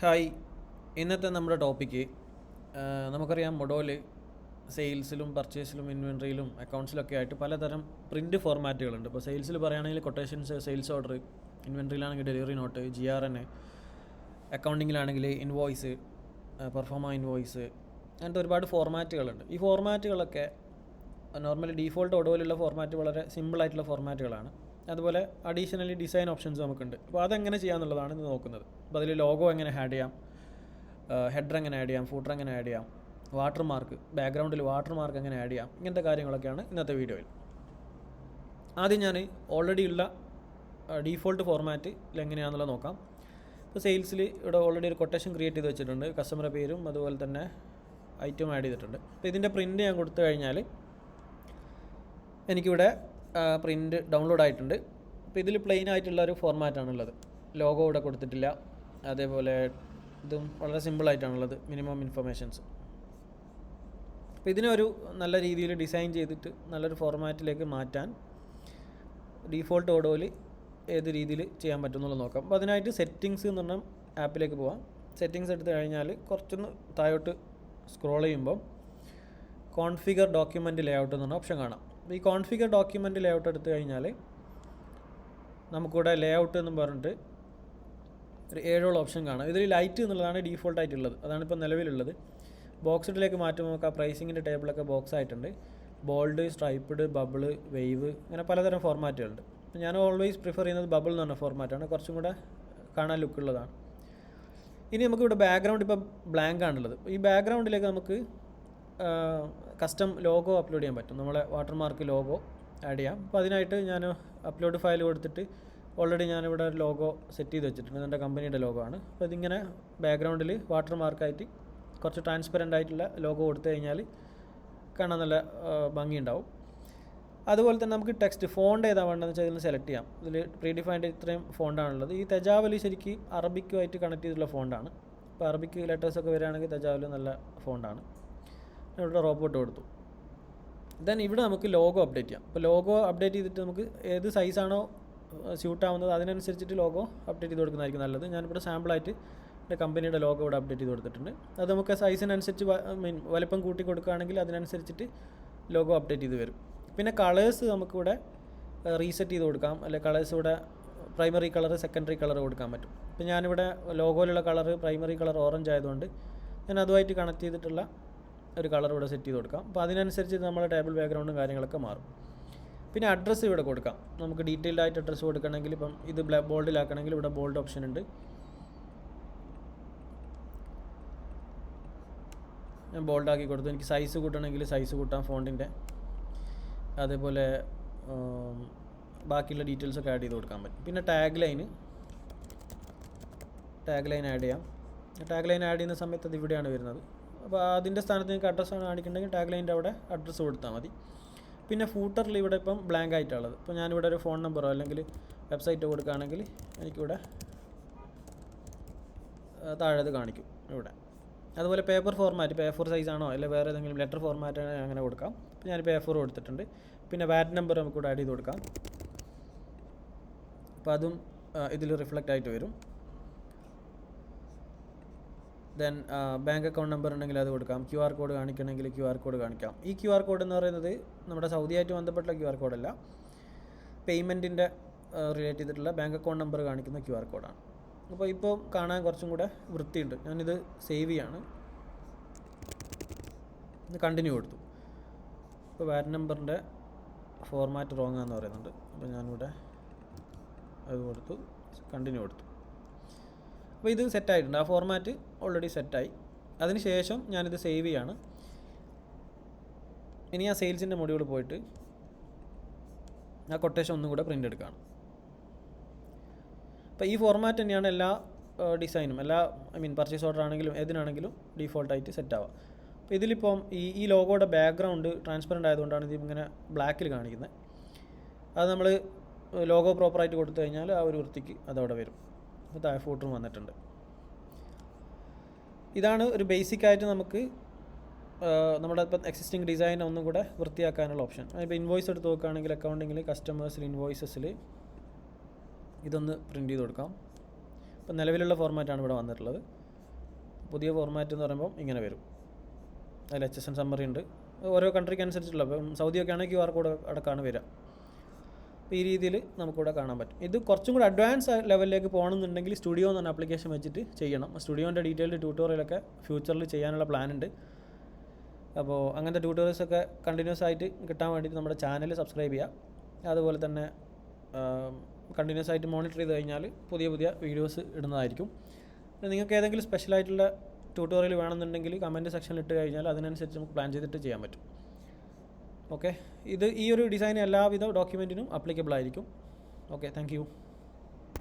Hi, ഇന്നത്തെ നമ്മുടെ topic നമുക്കറിയാം മൊഡോല് സെയിൽസിലും പർച്ചേസിലും ഇൻവെൻട്രിയിലും അക്കൗണ്ട്സിലൊക്കെ ആയിട്ട് പലതരം പ്രിൻറ്റ് ഫോർമാറ്റുകളുണ്ട്. ഇപ്പോൾ സെയിൽസിൽ പറയുകയാണെങ്കിൽ കൊട്ടേഷൻസ്, സെയിൽസ് ഓർഡർ, ഇൻവെൻട്രിയിലാണെങ്കിൽ ഡെലിവറി നോട്ട്, GRN, അക്കൗണ്ടിങ്ങിലാണെങ്കിൽ ഇൻവോയ്സ്, പെർഫോമ ഇൻവോയ്സ്, അങ്ങനത്തെ ഒരുപാട് ഫോർമാറ്റുകളുണ്ട്. ഈ ഫോർമാറ്റുകളൊക്കെ നോർമലി ഡീഫോൾട്ട് ഒഡോയിലുള്ള ഫോർമാറ്റ് വളരെ സിമ്പിളായിട്ടുള്ള ഫോർമാറ്റുകളാണ്. അതുപോലെ അഡീഷണലി ഡിസൈൻ ഓപ്ഷൻസ് നമുക്കുണ്ട്. അപ്പോൾ അതെങ്ങനെ ചെയ്യാമെന്നുള്ളതാണ് ഇന്ന് നോക്കുന്നത്. അപ്പോൾ അതിൽ ലോഗോ എങ്ങനെ ആഡ് ചെയ്യാം, ഹെഡർ എങ്ങനെ ആഡ് ചെയ്യാം, ഫൂട്ടർ എങ്ങനെ ആഡ് ചെയ്യാം, വാട്ടർ മാർക്ക്, ബാക്ക്ഗ്രൗണ്ടിൽ വാട്ടർ മാർക്ക് എങ്ങനെ ആഡ് ചെയ്യാം, ഇങ്ങനത്തെ കാര്യങ്ങളൊക്കെയാണ് ഇന്നത്തെ വീഡിയോയിൽ. ആദ്യം ഞാൻ ഓൾറെഡി ഉള്ള ഡീഫോൾട്ട് ഫോർമാറ്റിൽ എങ്ങനെയാണെന്നുള്ളത് നോക്കാം. ഇപ്പോൾ സെയിൽസിൽ ഇവിടെ ഓൾറെഡി ഒരു കൊട്ടേഷൻ ക്രിയേറ്റ് ചെയ്ത് വെച്ചിട്ടുണ്ട്. കസ്റ്റമറുടെ പേരും അതുപോലെ തന്നെ ഐറ്റം ആഡ് ചെയ്തിട്ടുണ്ട്. അപ്പോൾ ഇതിൻ്റെ പ്രിൻറ്റ് ഞാൻ കൊടുത്തു കഴിഞ്ഞാൽ എനിക്കിവിടെ പ്രിൻറ്റ് ഡൗൺലോഡ് ആയിട്ടുണ്ട്. അപ്പോൾ ഇതിൽ പ്ലെയിൻ ആയിട്ടുള്ള ഒരു ഫോർമാറ്റാണുള്ളത്. ലോഗോ ഇവിടെ കൊടുത്തിട്ടില്ല. അതേപോലെ ഇതും വളരെ സിമ്പിളായിട്ടാണുള്ളത്, മിനിമം ഇൻഫർമേഷൻസ്. അപ്പോൾ ഇതിനൊരു നല്ല രീതിയിൽ ഡിസൈൻ ചെയ്തിട്ട് നല്ലൊരു ഫോർമാറ്റിലേക്ക് മാറ്റാൻ ഡീഫോൾട്ട് ഓഡോയിൽ ഏത് രീതിയിൽ ചെയ്യാൻ പറ്റും എന്നുള്ളത് നോക്കാം. അപ്പോൾ അതിനായിട്ട് സെറ്റിങ്സ് എന്ന് പറഞ്ഞ ആപ്പിലേക്ക് പോവാം. സെറ്റിങ്സ് എടുത്തു കഴിഞ്ഞാൽ കുറച്ചൊന്ന് താഴോട്ട് സ്ക്രോൾ ചെയ്യുമ്പോൾ കോൺഫിഗർ ഡോക്യുമെൻറ്റ് ലേഔട്ട് എന്ന് പറഞ്ഞ ഓപ്ഷൻ കാണാം. അപ്പോൾ ഈ കോൺഫിഗർ ഡോക്യുമെൻറ്റ് ലേഔട്ട് എടുത്തു കഴിഞ്ഞാൽ നമുക്കിവിടെ ലേഔട്ട് എന്ന് പറഞ്ഞിട്ട് ഒരു 7 ഓപ്ഷൻ കാണാം. ഇതിൽ ലൈറ്റ് എന്നുള്ളതാണ് ഡീഫോൾട്ടായിട്ടുള്ളത്, അതാണ് ഇപ്പോൾ നിലവിലുള്ളത്. ബോക്സിഡിലേക്ക് മാറ്റുമ്പോൾ നമുക്ക് ആ പ്രൈസിങ്ങിൻ്റെ ടേബിളൊക്കെ ബോക്സ് ആയിട്ടുണ്ട്. ബോൾഡ്, സ്ട്രൈപ്പ്ഡ്, ബബിൾ, വേവ്, അങ്ങനെ പലതരം ഫോർമാറ്റുകളുണ്ട്. ഞാൻ ഓൾവേസ് പ്രിഫർ ചെയ്യുന്നത് ബബിൾ എന്ന് പറഞ്ഞ ഫോർമാറ്റാണ്, കുറച്ചും കൂടെ കാണാൻ ലുക്കുള്ളതാണ്. ഇനി നമുക്കിവിടെ ബാക്ക്ഗ്രൗണ്ട് ഇപ്പോൾ ബ്ലാങ്ക് ആണുള്ളത്. ഈ ബാക്ക്ഗ്രൗണ്ടിലേക്ക് നമുക്ക് കസ്റ്റം ലോഗോ അപ്ലോഡ് ചെയ്യാൻ പറ്റും. നമ്മളെ വാട്ടർമാർക്ക് ലോഗോ ആഡ് ചെയ്യാം. അപ്പോൾ അതിനായിട്ട് ഞാൻ അപ്ലോഡ് ഫയൽ കൊടുത്തിട്ട് ഓൾറെഡി ഞാനിവിടെ ഒരു ലോഗോ സെറ്റ് ചെയ്ത് വെച്ചിട്ടുണ്ട്. എൻ്റെ കമ്പനിയുടെ ലോഗോ ആണ്. അപ്പോൾ ഇതിങ്ങനെ ബാക്ക്ഗ്രൗണ്ടിൽ വാട്ടർമാർക്കായിട്ട് കുറച്ച് ട്രാൻസ്പെറൻ്റ് ആയിട്ടുള്ള ലോഗോ കൊടുത്തു കഴിഞ്ഞാൽ കാണാൻ നല്ല ഭംഗിയുണ്ടാവും. അതുപോലെ തന്നെ നമുക്ക് ടെക്സ്റ്റ് ഫോണ്ട് ഏതാ വേണ്ടതെന്ന് വെച്ചാൽ ഇതിൽ സെലക്ട് ചെയ്യാം. ഇതിൽ പ്രീ ഡിഫൈൻഡ് ഇത്രയും ഫോണ്ടാണുള്ളത്. ഈ തെജാവലി ശരിക്കും അറബിക്കുമായിട്ട് കണക്ട് ചെയ്തിട്ടുള്ള ഫോണ്ടാണ്. അപ്പോൾ അറബിക്ക് ലെറ്റേഴ്സൊക്കെ വരികയാണെങ്കിൽ തെജാവലി നല്ല ഫോണ്ടാണ്. ഇവിടെ റോബോട്ട് കൊടുത്തു. ദെൻ ഇവിടെ നമുക്ക് ലോഗോ അപ്ഡേറ്റ് ചെയ്യാം. അപ്പോൾ ലോഗോ അപ്ഡേറ്റ് ചെയ്തിട്ട് നമുക്ക് ഏത് സൈസാണോ സ്യൂട്ട് ആവുന്നത് അതിനനുസരിച്ചിട്ട് ലോഗോ അപ്ഡേറ്റ് ചെയ്ത് കൊടുക്കുന്നതായിരിക്കും നല്ലത്. ഞാനിവിടെ സാമ്പിളായിട്ട് എൻ്റെ കമ്പനിയുടെ ലോഗോ ഇവിടെ അപ്ഡേറ്റ് ചെയ്ത് കൊടുത്തിട്ടുണ്ട്. അത് നമുക്ക് സൈസിനനുസരിച്ച് വലിപ്പം കൂട്ടി കൊടുക്കുകയാണെങ്കിൽ അതിനനുസരിച്ചിട്ട് ലോഗോ അപ്ഡേറ്റ് ചെയ്ത് വരും. പിന്നെ കളേഴ്സ് നമുക്കിവിടെ റീസെറ്റ് ചെയ്ത് കൊടുക്കാം. അല്ലെങ്കിൽ കളേഴ്സ് ഇവിടെ പ്രൈമറി കളർ, സെക്കൻഡറി കളർ കൊടുക്കാൻ പറ്റും. ഇപ്പോൾ ഞാനിവിടെ ലോഗോയിലുള്ള കളർ പ്രൈമറി കളർ ഓറഞ്ച് ആയതുകൊണ്ട് ഞാൻ അതുമായിട്ട് കണക്ട് ചെയ്തിട്ടുള്ള ഒരു കളർ ഇവിടെ സെറ്റ് ചെയ്ത് കൊടുക്കാം. അപ്പോൾ അതിനനുസരിച്ച് നമ്മുടെ ടേബിൾ ബാക്ക്ഗ്രൗണ്ടും കാര്യങ്ങളൊക്കെ മാറും. പിന്നെ അഡ്രസ്സ് ഇവിടെ കൊടുക്കാം. നമുക്ക് ഡീറ്റെയിൽഡ് ആയിട്ട് അഡ്രസ്സ് കൊടുക്കണമെങ്കിൽ ഇപ്പം ഇത് ബോൾഡിലാക്കണമെങ്കിൽ ഇവിടെ ബോൾഡ് ഓപ്ഷൻ ഉണ്ട്. ഞാൻ ബോൾഡാക്കി കൊടുത്തു. എനിക്ക് സൈസ് കൂട്ടണമെങ്കിൽ സൈസ് കൂട്ടാം ഫോണ്ടിൻ്റെ. അതേപോലെ ബാക്കിയുള്ള ഡീറ്റെയിൽസൊക്കെ ആഡ് ചെയ്ത് കൊടുക്കാൻ പറ്റും. പിന്നെ ടാഗ് ലൈൻ ആഡ് ചെയ്യാം. ടാഗ് ലൈൻ ആഡ് ചെയ്യുന്ന സമയത്ത് അത് ഇവിടെയാണ് വരുന്നത്. അപ്പോൾ അതിൻ്റെ സ്ഥാനത്ത് നിങ്ങൾക്ക് അഡ്രസ്സാണ് കാണിക്കുന്നുണ്ടെങ്കിൽ ടാഗ് ലൈൻ്റെ അവിടെ അഡ്രസ്സ് കൊടുത്താൽ മതി. പിന്നെ ഫൂട്ടറിൽ ഇവിടെ ഇപ്പം ബ്ലാങ്ക് ആയിട്ടുള്ളത്. ഇപ്പോൾ ഞാനിവിടെ ഒരു ഫോൺ നമ്പറോ അല്ലെങ്കിൽ വെബ്സൈറ്റോ കൊടുക്കുകയാണെങ്കിൽ എനിക്കിവിടെ താഴെ കാണിക്കും ഇവിടെ. അതുപോലെ പേപ്പർ ഫോർമാറ്റ്, A4 സൈസാണോ അല്ലെങ്കിൽ വേറെ ഏതെങ്കിലും ലെറ്റർ ഫോർമാറ്റാണോ അങ്ങനെ കൊടുക്കാം. ഇപ്പോൾ ഞാനിപ്പോൾ A4 കൊടുത്തിട്ടുണ്ട്. പിന്നെ വാറ്റ് നമ്പർ നമുക്കിവിടെ ആഡ് ചെയ്ത് കൊടുക്കാം. അപ്പോൾ അതും ഇതിൽ റിഫ്ലക്റ്റ് ആയിട്ട് വരും. ദെൻ ബാങ്ക് അക്കൗണ്ട് നമ്പർ ഉണ്ടെങ്കിൽ അത് കൊടുക്കാം. QR കോഡ് കാണിക്കണമെങ്കിൽ QR കോഡ് കാണിക്കാം. ഈ QR കോഡ് എന്ന് പറയുന്നത് നമ്മുടെ സൗദിയായിട്ട് ബന്ധപ്പെട്ടുള്ള QR കോഡല്ല, പേയ്മെൻറ്റിൻ്റെ റിലേറ്റ് ചെയ്തിട്ടുള്ള ബാങ്ക് അക്കൗണ്ട് നമ്പർ കാണിക്കുന്ന QR കോഡാണ്. അപ്പോൾ ഇപ്പോൾ കാണാൻ കുറച്ചും കൂടെ വൃത്തിയുണ്ട്. ഞാനിത് സേവ് ചെയ്യാണ്. ഇത് കണ്ടിന്യൂ കൊടുത്തു. ഇപ്പോൾ വാറ്റ് നമ്പറിൻ്റെ ഫോർമാറ്റ് റോങ് ആണെന്ന് പറയുന്നുണ്ട്. അപ്പോൾ ഞാനിവിടെ അത് കൊടുത്തു, കണ്ടിന്യൂ കൊടുത്തു. അപ്പോൾ ഇത് സെറ്റായിട്ടുണ്ട്. ആ ഫോർമാറ്റ് ഓൾറെഡി സെറ്റായി. അതിന് ശേഷം ഞാനിത് സേവ് ചെയ്യാണ്. ഇനി ആ സെയിൽസിൻ്റെ മൊഡ്യൂൾ പോയിട്ട് ആ കൊട്ടേഷൻ ഒന്നും കൂടെ പ്രിൻ്റ് എടുക്കുകയാണ്. അപ്പോൾ ഈ ഫോർമാറ്റ് തന്നെയാണ് എല്ലാ ഡിസൈനും, എല്ലാ പർച്ചേസ് ഓർഡർ ആണെങ്കിലും ഏതിനാണെങ്കിലും ഡീഫോൾട്ടായിട്ട് സെറ്റ് ആവുക. അപ്പോൾ ഇതിലിപ്പം ഈ ലോഗോയുടെ ബാക്ക്ഗ്രൗണ്ട് ട്രാൻസ്പെറൻ്റ് ആയതുകൊണ്ടാണ് ഇത് ഇങ്ങനെ ബ്ലാക്കിൽ കാണിക്കുന്നത്. അത് നമ്മൾ ലോഗോ പ്രോപ്പറായിട്ട് കൊടുത്തു കഴിഞ്ഞാൽ ആ ഒരു വൃത്തിക്ക് അതവിടെ വരും. അപ്പോൾ താഴെ ഫൂട്ടറും വന്നിട്ടുണ്ട്. ഇതാണ് ഒരു ബേസിക്കായിട്ട് നമുക്ക് നമ്മുടെ ഇപ്പം എക്സിസ്റ്റിംഗ് ഡിസൈൻ ഒന്നും കൂടെ വൃത്തിയാക്കാനുള്ള ഓപ്ഷൻ. ഇപ്പോൾ ഇൻവോയ്സ് എടുത്ത് നോക്കുകയാണെങ്കിൽ അക്കൗണ്ടിങ്ങിൽ കസ്റ്റമേഴ്സിൽ ഇൻവോയ്സസിൽ ഇതൊന്ന് പ്രിൻറ്റ് ചെയ്ത് കൊടുക്കാം. ഇപ്പോൾ നിലവിലുള്ള ഫോർമാറ്റാണ് ഇവിടെ വന്നിട്ടുള്ളത്. പുതിയ ഫോർമാറ്റ് എന്ന് പറയുമ്പോൾ ഇങ്ങനെ വരും. അതിൽ HSN സമ്മറി ഉണ്ട്, ഓരോ കൺട്രിക്ക് അനുസരിച്ചുള്ള. ഇപ്പം സൗദിയൊക്കെ ആണെങ്കിൽ QR കോഡ് അടക്കമാണ് വരിക. അപ്പോൾ ഈ രീതിയിൽ നമുക്കിവിടെ കാണാൻ പറ്റും. ഇത് കുറച്ചും കൂടി അഡ്വാൻസ് ലെവലിലേക്ക് പോകണമെന്നുണ്ടെങ്കിൽ സ്റ്റുഡിയോ എന്ന് പറഞ്ഞ ആപ്ലിക്കേഷൻ വെച്ചിട്ട് ചെയ്യണം. സ്റ്റുഡിയോൻ്റെ ഡീറ്റെയിൽഡ് ട്യൂട്ടോറിയലൊക്കെ ഫ്യൂച്ചറിൽ ചെയ്യാനുള്ള പ്ലാൻ ഉണ്ട്. അപ്പോൾ അങ്ങനത്തെ ട്യൂട്ടോറിയൽസൊക്കെ കണ്ടിന്യൂസ് ആയിട്ട് കിട്ടാൻ വേണ്ടിയിട്ട് നമ്മുടെ ചാനൽ സബ്സ്ക്രൈബ് ചെയ്യുക. അതുപോലെ തന്നെ കണ്ടിന്യൂസ് ആയിട്ട് മോണിറ്റർ ചെയ്ത് കഴിഞ്ഞാൽ പുതിയ പുതിയ വീഡിയോസ് ഇടുന്നതായിരിക്കും. നിങ്ങൾക്ക് ഏതെങ്കിലും സ്പെഷ്യലായിട്ടുള്ള ട്യൂട്ടോറിയൽ വേണമെന്നുണ്ടെങ്കിൽ കമൻറ്റ് സെക്ഷനിൽ ഇട്ട് കഴിഞ്ഞാൽ അതിനനുസരിച്ച് നമുക്ക് പ്ലാൻ ചെയ്തിട്ട് ചെയ്യാൻ പറ്റും. ഓക്കെ, ഈ ഒരു ഡിസൈൻ എല്ലാവിധ ഡോക്യുമെൻറ്റിനും അപ്ലിക്കബിൾ ആയിരിക്കും. Okay, thank you.